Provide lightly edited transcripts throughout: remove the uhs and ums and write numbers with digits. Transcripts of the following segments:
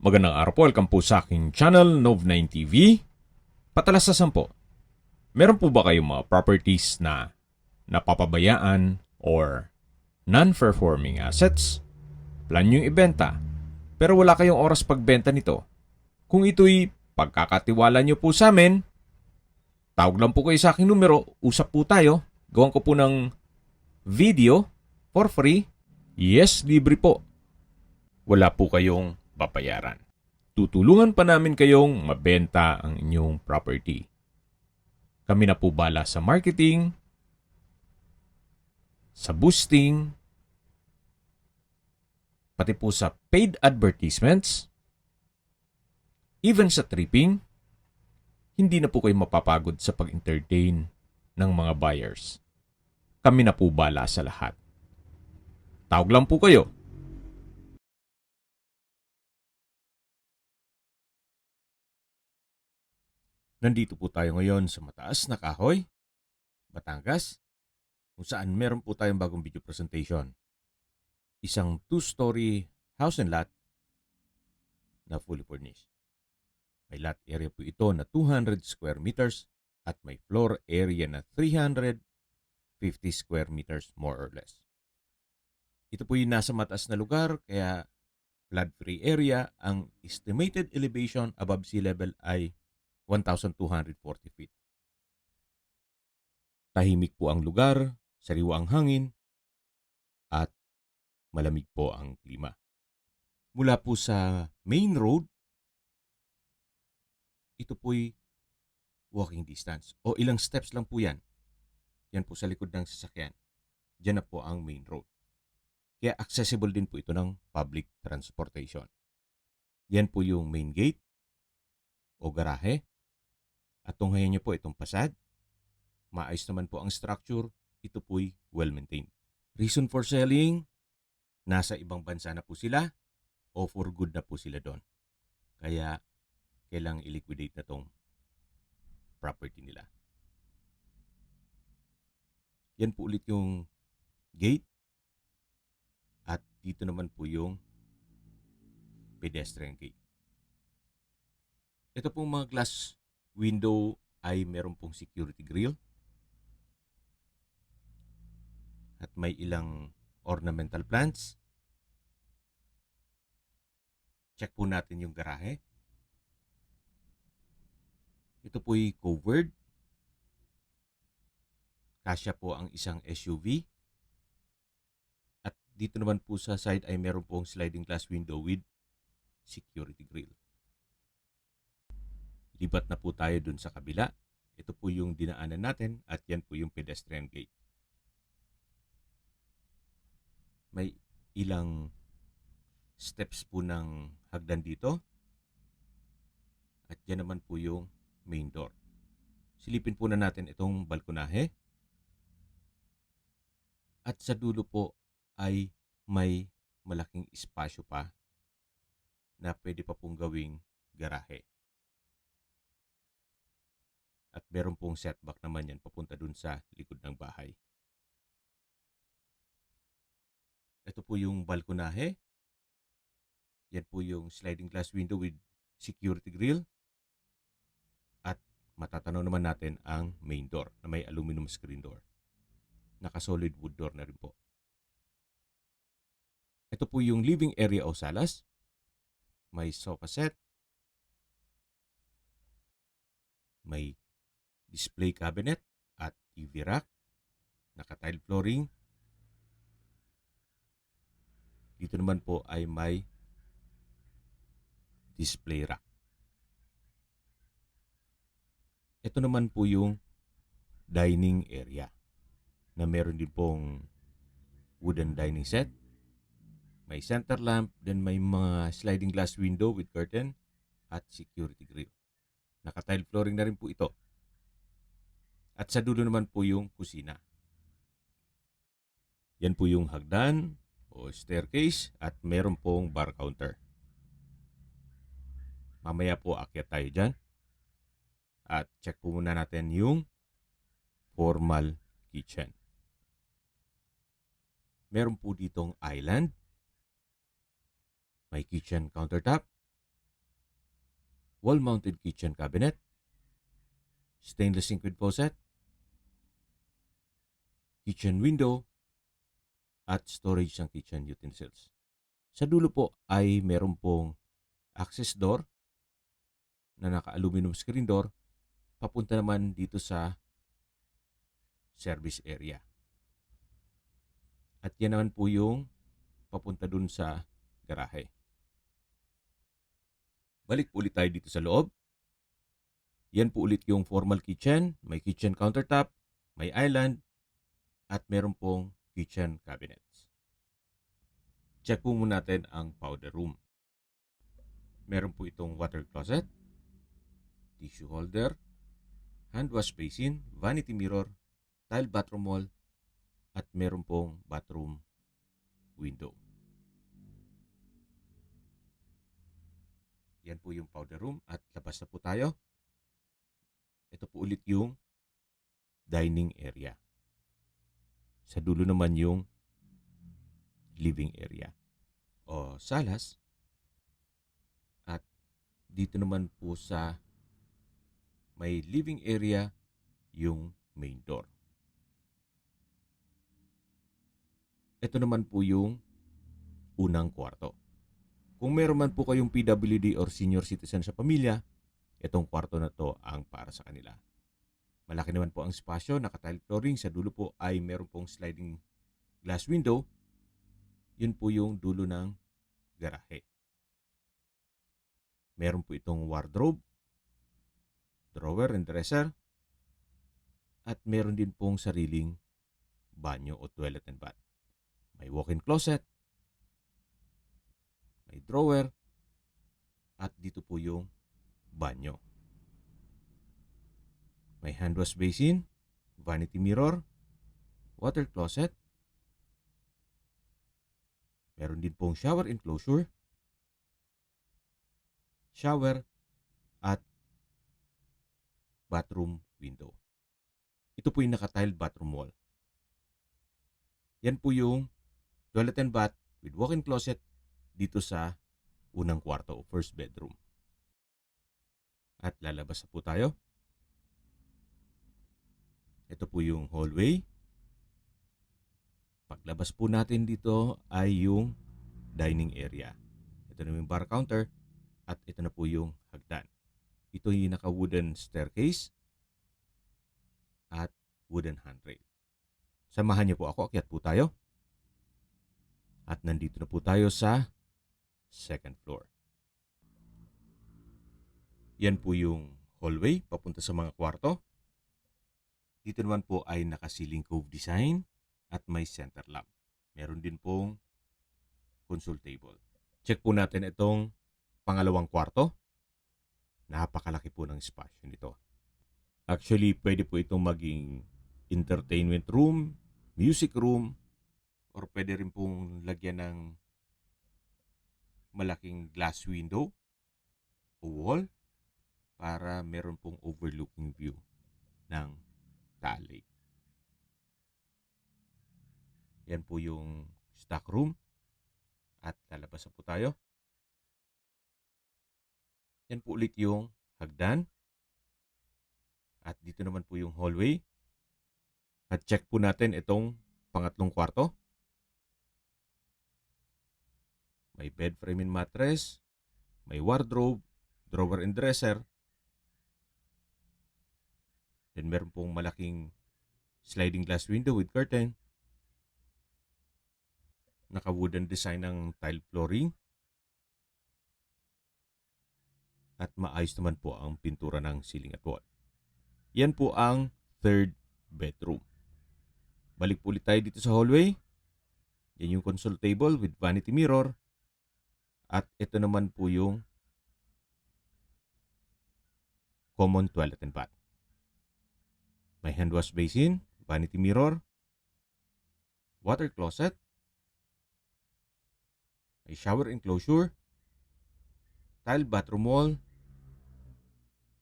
Magandang araw po, welcome po sa aking channel, Nov9 TV. Patalasasan po, meron po ba kayong mga properties na napapabayaan or non-performing assets? Plan nyo ibenta, pero wala kayong oras pagbenta nito. Kung ito'y pagkakatiwala nyo po sa amin, tawag lang po kayo sa aking numero, usap po tayo, gawan ko po ng video for free. Yes, libre po. Wala po kayong babayaran. Tutulungan pa namin kayong mabenta ang inyong property. Kami na po bala sa marketing, sa boosting, pati po sa paid advertisements, even sa tripping. Hindi na po kayo mapapagod sa pag-entertain ng mga buyers. Kami na po bala sa lahat. Tawag lang po kayo. Nandito po tayo ngayon sa Mataas na Kahoy, Batangas, kung saan meron po tayong bagong video presentation. Isang 2-story house and lot na fully furnished. May lot area po ito na 200 square meters at may floor area na 350 square meters more or less. Ito po yung nasa mataas na lugar kaya flood-free area. Ang estimated elevation above sea level ay 1,240 feet. Tahimik po ang lugar, sariwa ang hangin, at malamig po ang klima. Mula po sa main road, ito po'y walking distance o ilang steps lang po yan. Yan po sa likod ng sasakyan. Diyan na po ang main road. Kaya accessible din po ito ng public transportation. Yan po yung main gate o garahe. At tunghayan niyo po itong pasad. Maayos naman po ang structure. Ito po'y well-maintained. Reason for selling, nasa ibang bansa na po sila o for good na po sila doon. Kaya kailangang i-liquidate na tong property nila. Yan po ulit yung gate. At dito naman po yung pedestrian gate. Ito pong mga glass window ay meron pong security grill. At may ilang ornamental plants. Check po natin yung garahe. Ito po'y covered. Kasya po ang isang SUV. At dito naman po sa side ay meron pong sliding glass window with security grill. Libat na po tayo dun sa kabila. Ito po yung dinaanan natin at yan po yung pedestrian gate. May ilang steps po ng hagdan dito. At yan naman po yung main door. Silipin po na natin itong balkonahe. At sa dulo po ay may malaking espasyo pa na pwede pa pong gawing garahe. At meron pong setback naman yan papunta dun sa likod ng bahay. Ito po yung balkonahe. Yan po yung sliding glass window with security grill. At matatanaw naman natin ang main door na may aluminum screen door. Naka-solid wood door na rin po. Ito po yung living area o salas. May sofa set. May display cabinet at TV rack. Naka-tile flooring. Dito naman po ay may display rack. Ito naman po yung dining area na meron din pong wooden dining set. May center lamp, then may mga sliding glass window with curtain at security grill. Naka-tile flooring na rin po ito. At sa dulo naman po yung kusina. Yan po yung hagdan o staircase at meron pong bar counter. Mamaya po akyat tayo dyan. At check po muna natin yung formal kitchen. Meron po ditong island. May kitchen countertop. wall-mounted kitchen cabinet, stainless sink with faucet, kitchen window, at storage ng kitchen utensils. Sa dulo po ay meron pong access door na naka-aluminum screen door papunta naman dito sa service area. At yan naman po yung papunta dun sa garahe. Balik po ulit tayo dito sa loob. Yan po ulit yung formal kitchen. May kitchen countertop, may island, at meron pong kitchen cabinets. Check po muna natin ang powder room. Meron po itong water closet, tissue holder, hand wash basin, vanity mirror, tile bathroom wall, at meron pong bathroom window. Yan po yung powder room at labas na po tayo. Ito po ulit yung dining area. Sa dulo naman yung living area o salas. At dito naman po sa may living area yung main door. Ito naman po yung unang kwarto. Kung meron man po kayong PWD or senior citizen sa pamilya, itong kwarto na to ang para sa kanila. Malaki naman po ang espasyo, naka-tile flooring. Sa dulo po ay meron pong sliding glass window. Yun po yung dulo ng garahe. Meron po itong wardrobe, drawer and dresser, at meron din pong sariling banyo o toilet and bath. May walk-in closet, may drawer, at dito po yung banyo. May hand wash basin, vanity mirror, water closet. Meron din pong shower enclosure, shower, at bathroom window. Ito po yung naka-tiled bathroom wall. Yan po yung toilet and bath with walk-in closet dito sa unang kwarto o first bedroom. At lalabas na po tayo. Ito po yung hallway. Paglabas po natin dito ay yung dining area. Ito na yung bar counter at ito na po yung hagdan. Ito yung naka-wooden staircase at wooden handrail. Samahan niyo po ako, akyat po tayo. At nandito na po tayo sa second floor. Yan po yung hallway papunta sa mga kwarto. Dito naman po ay naka-ceiling cove design at may center lamp. Meron din pong console table. Check po natin itong pangalawang kwarto. Napakalaki po ng espasyo nito. Actually, pwede po itong maging entertainment room, music room, or pwede rin pong lagyan ng malaking glass window o wall para meron pong overlooking view ng Taal Lake. Yan po yung stock room at lalabas na po tayo. Yan po ulit yung hagdan at dito naman po yung hallway. At check po natin itong pangatlong kwarto. May bed frame and mattress, may wardrobe, drawer and dresser. Then meron pong malaking sliding glass window with curtain. Naka-wooden design ng tile flooring. At maayos naman po ang pintura ng ceiling at wall. Yan po ang third bedroom. Balik po ulit tayo dito sa hallway. Yan yung console table with vanity mirror. At ito naman po yung common toilet and bath. May hand wash basin, vanity mirror, water closet, may shower enclosure, tile bathroom wall,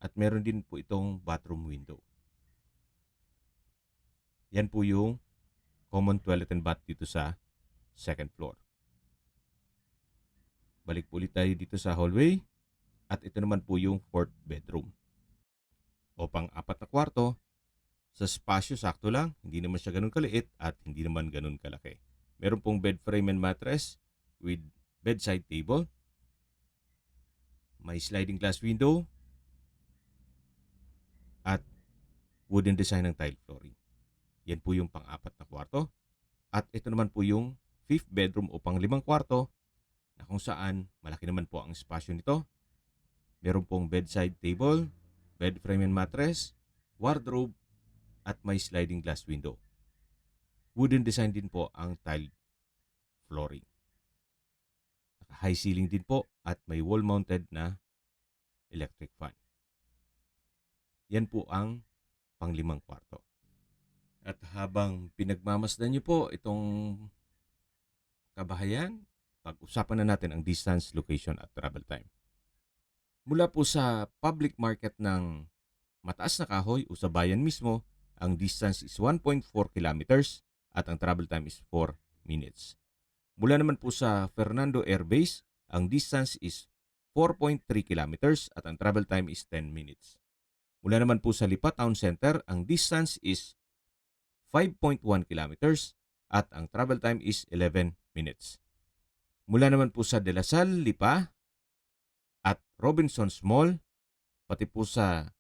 at meron din po itong bathroom window. Yan po yung common toilet and bath dito sa second floor. Balik po ulit tayo dito sa hallway At ito naman po yung fourth bedroom. O pang-apat na kwarto, sa spasyo sakto lang, hindi naman siya ganun kaliit at hindi naman ganun kalaki. Meron pong bed frame and mattress with bedside table. May sliding glass window at wooden design ng tile flooring. Yan po yung pang-apat na kwarto. At ito naman po yung fifth bedroom o pang-limang kwarto na kung saan malaki naman po ang espasyo nito. Meron pong bedside table, bed frame and mattress, wardrobe, at may sliding glass window. Wooden design din po ang tile flooring. Naka-high ceiling din po at may wall-mounted na electric fan. Yan po ang pang-limang kwarto. At habang pinagmamasdan niyo po itong kabahayan, pag-usapan na natin ang distance, location at travel time. Mula po sa public market ng Mataas na Kahoy o sa bayan mismo, ang distance is 1.4 kilometers at ang travel time is 4 minutes. Mula naman po sa Fernando Air Base, ang distance is 4.3 kilometers at ang travel time is 10 minutes. Mula naman po sa Lipa Town Center, ang distance is 5.1 kilometers at ang travel time is 11 minutes. Mula naman po sa De La Salle, Lipa at Robinsons Mall, pati po sa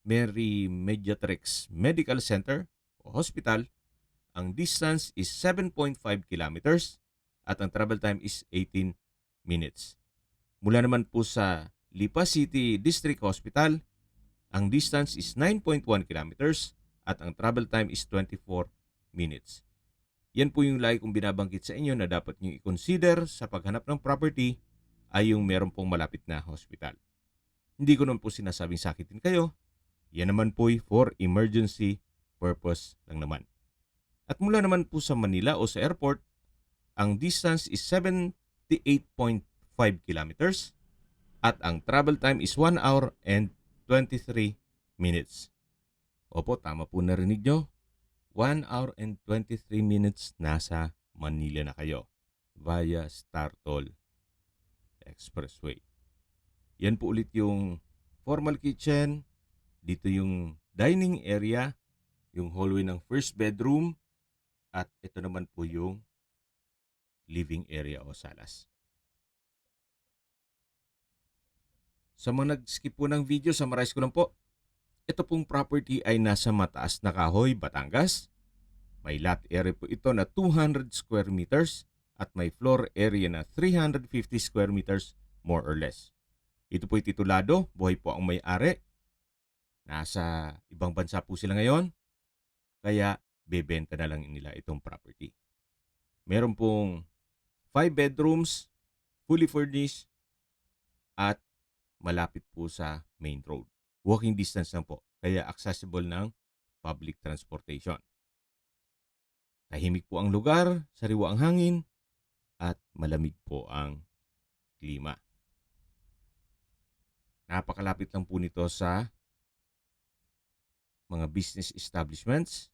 Mary Mediatrix Medical Center o Hospital, ang distance is 7.5 kilometers at ang travel time is 18 minutes. Mula naman po sa Lipa City District Hospital, ang distance is 9.1 kilometers at ang travel time is 24 minutes. Yan po yung lagi kong binabanggit sa inyo na dapat nyo i-consider sa paghanap ng property ay yung meron pong malapit na hospital. Hindi ko naman po sinasabing sakitin kayo. Yan naman po for emergency purpose lang naman. At mula naman po sa Manila o sa airport, ang distance is 78.5 kilometers at ang travel time is 1 hour and 23 minutes. Opo, tama po narinig nyo. 1 hour and 23 minutes nasa Manila na kayo via Startol Expressway. Yan po ulit yung formal kitchen. Dito yung dining area, yung hallway ng first bedroom, at ito naman po yung living area o salas. Sa mga nag-skip po ng video, summarize ko lang po. Ito pong property ay nasa Mataas na Kahoy, Batangas. May lot area po ito na 200 square meters at may floor area na 350 square meters more or less. Ito po'y titulado, buhay po ang may-ari. Nasa ibang bansa po sila ngayon, kaya bebenta na lang nila itong property. Meron pong 5 bedrooms, fully furnished, at malapit po sa main road. Walking distance lang po, kaya accessible ng public transportation. Tahimik po ang lugar, sariwa ang hangin, at malamig po ang klima. Napakalapit lang po nito sa mga business establishments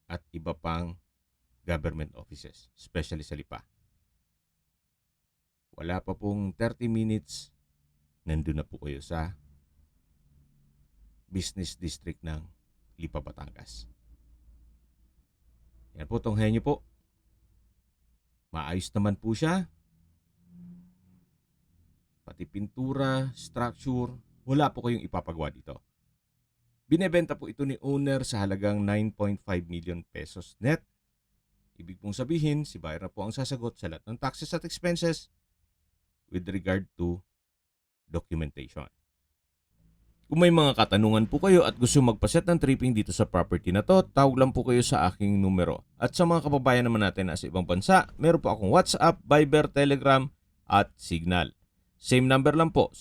at iba pang government offices, especially sa Lipa. Wala pa pong 30 minutes, nandun na po kayo sa business district ng Lipa, Batangas. Yan po, tunghayan niyo po. Maayos naman po siya. Pati pintura, structure, wala po kayong ipapagawa dito. Binebenta po ito ni owner sa halagang 9.5 million pesos net. Ibig pong sabihin, si buyer na po ang sasagot sa lahat ng taxes at expenses with regard to documentation. Kung may mga katanungan po kayo at gusto magpaset ng tripping dito sa property na to, tawag lang po kayo sa aking numero. At sa mga kababayan naman natin na sa ibang bansa, meron po akong WhatsApp, Viber, Telegram at Signal. Same number lang po,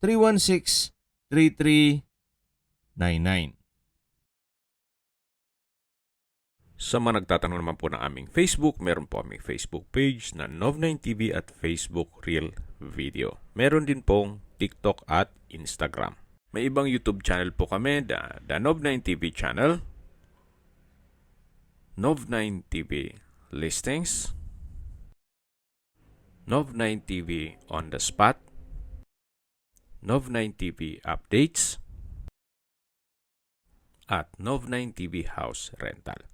0917-316-3399. Sa mga nagtatanong naman po ng aming Facebook, meron po aming Facebook page na Nov9TV at Facebook Real Video. Meron din pong TikTok at Instagram. May ibang YouTube channel po kami, the Nov9TV channel, Nov9TV Listings, Nov9 TV on the spot, Nov9 TV updates, at Nov9 TV house rental.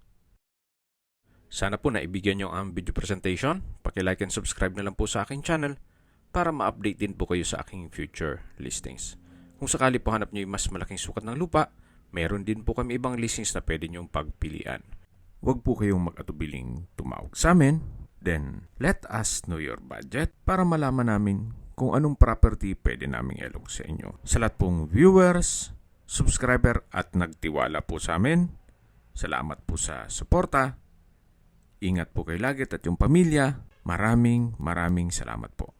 Sana po naibigyan nyo ang video presentation. Paki-like and subscribe na lang po sa aking channel para ma-update din po kayo sa aking future listings. Kung sakali po hanap nyo yung mas malaking sukat ng lupa, meron din po kami ibang listings na pwede nyong pagpilian. Huwag po kayong mag-atubiling tumawag sa amin. Then, let us know your budget para malaman namin kung anong property pwede naming ilog sa inyo. Sa lahat pong viewers, subscriber at nagtiwala po sa amin, salamat po sa suporta. Ingat po kayo lagi at yung pamilya. Maraming salamat po.